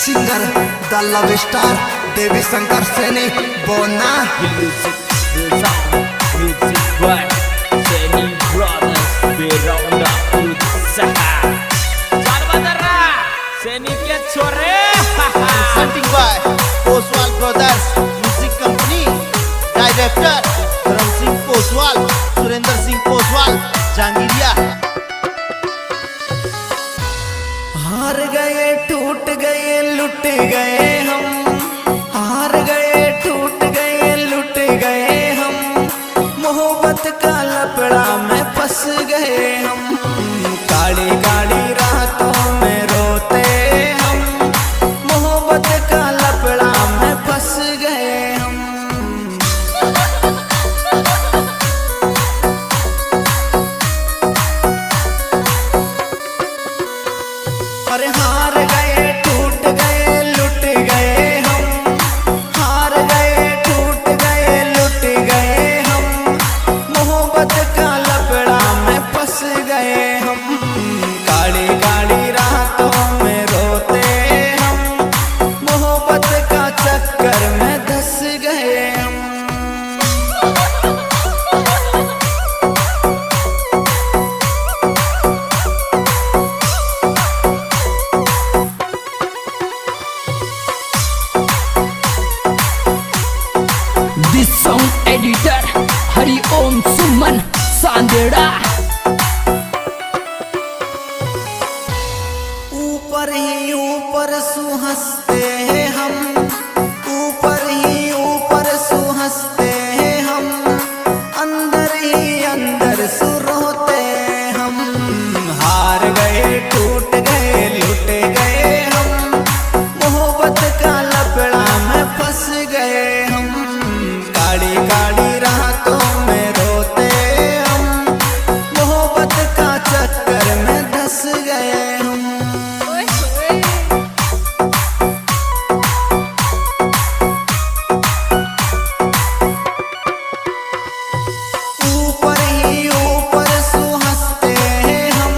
Singer द love star देवी शंकर सैनी बोना सैनी के छोरे Presenting by Oswal Brothers Music Company. Director Dharam Singh Oswal, Surendra Singh Oswal, Jangiriya. हार गए टूट गए लुट गए हम, हार गए टूट गए लुट गए हम, मोहब्बत का लपड़ा में फंस गए हम, काली काली रातों में रोते हम, मोहब्बत का लपड़ा में फंस गए हम। अरे हार गए टूट गए लुट गए हम, हार गए टूट गए लुट गए हम, मोहब्बत का लपड़ा में फंस गए हम, काली काली रातों में रोते हम, मोहब्बत का चक्कर में धंस गए हम। This song editor Hari Om Suman Sandera। ऊपर ही ऊपर सुहंसते हैं हम, ऊपर ही ऊपर सुहंसते हैं हम, अंदर ही अंदर सुरोते हम, हार गए टूट गए लुट गए हम, मोहब्बत का लपड़ा में फंस गए हम, काली काली रातों में रोते हम, मोहब्बत का चक्कर में धंस गए हम। ऊपर ही ऊपर सुहंसते हैं हम,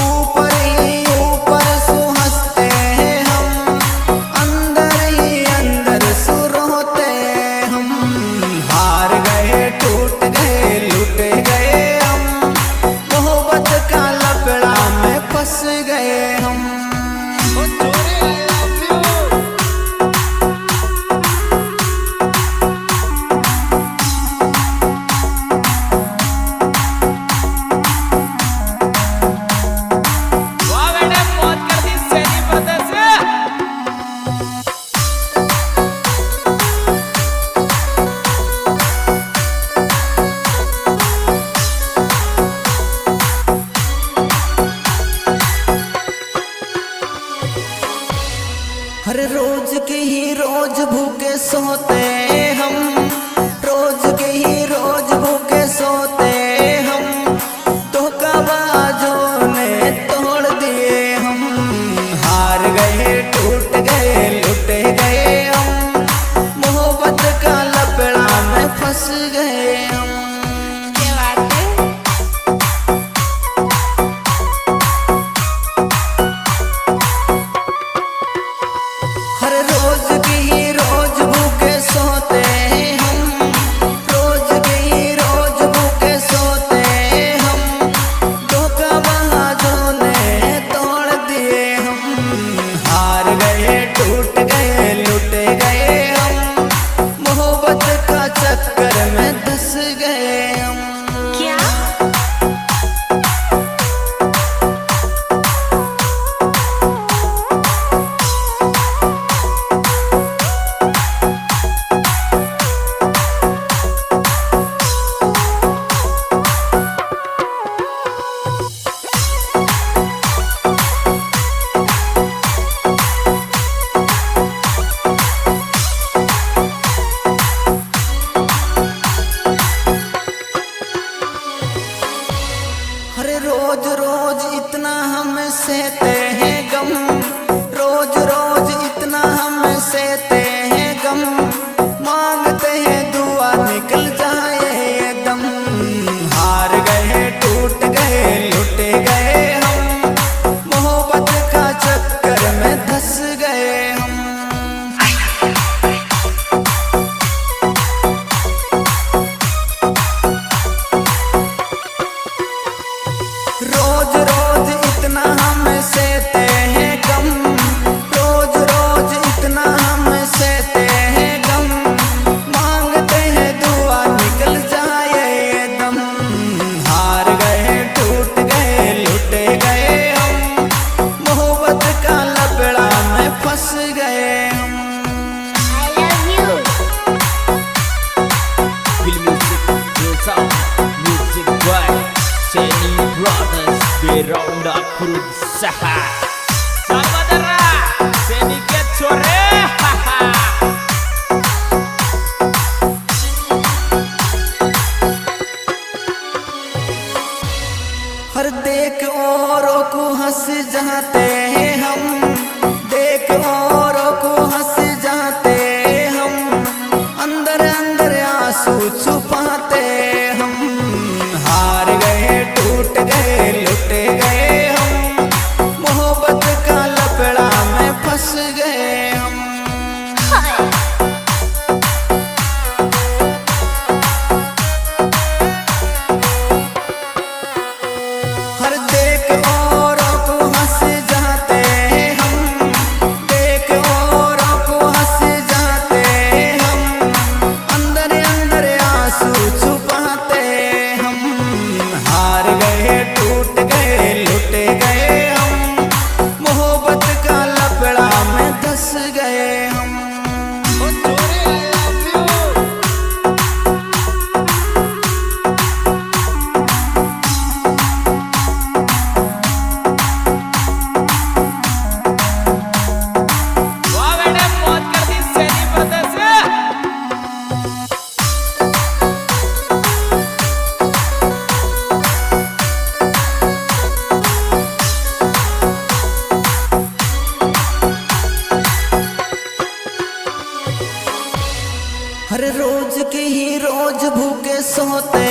ऊपर ही ऊपर सुहंसते हैं हम, अंदर ही अंदर सुरोते हम, हार गए टूट गए लुट गए हम, मोहब्बत का लपड़ा में फंस गए हम। वाह बेटे मौत कर दी सैनी ब्रदर्स। हर रोज के ही रोज भूखे सोते हम, रोज के ही रोज भूखे सोते हम, धोखाबाजों ने तोड़ दिए हम, हार गए टूट गए लुट गए हम, मोहब्बत का लपड़ा में फंस गए हम। हर रोज की ही रोज भूखे सोते हम, रोज की ही रोज भूखे रौंडा खुर्द शहर। चल बदर्रा सैनिक के छोरे हर देख औरों को हंस जाते हैं हम, देख औरों को हंस जाते हम, अंदर अंदर आंसू छुपाते हम। हार गए टूट गए लुट गए हम, मोहब्बत का लपड़ा में फंस गए हम। हर देख औरों को हंस जाते हैं हम, देख औरों को हंस जाते हम, अंदर अंदर आंसू छुपाते हम। हार गए टूट गए लुट गए हम, मोहब्बत का लपड़ा में धंस गए हम। वाह बेटे मौत कर दी सैनी ब्रदर्स। हर रोज के ही रोज भूखे सोते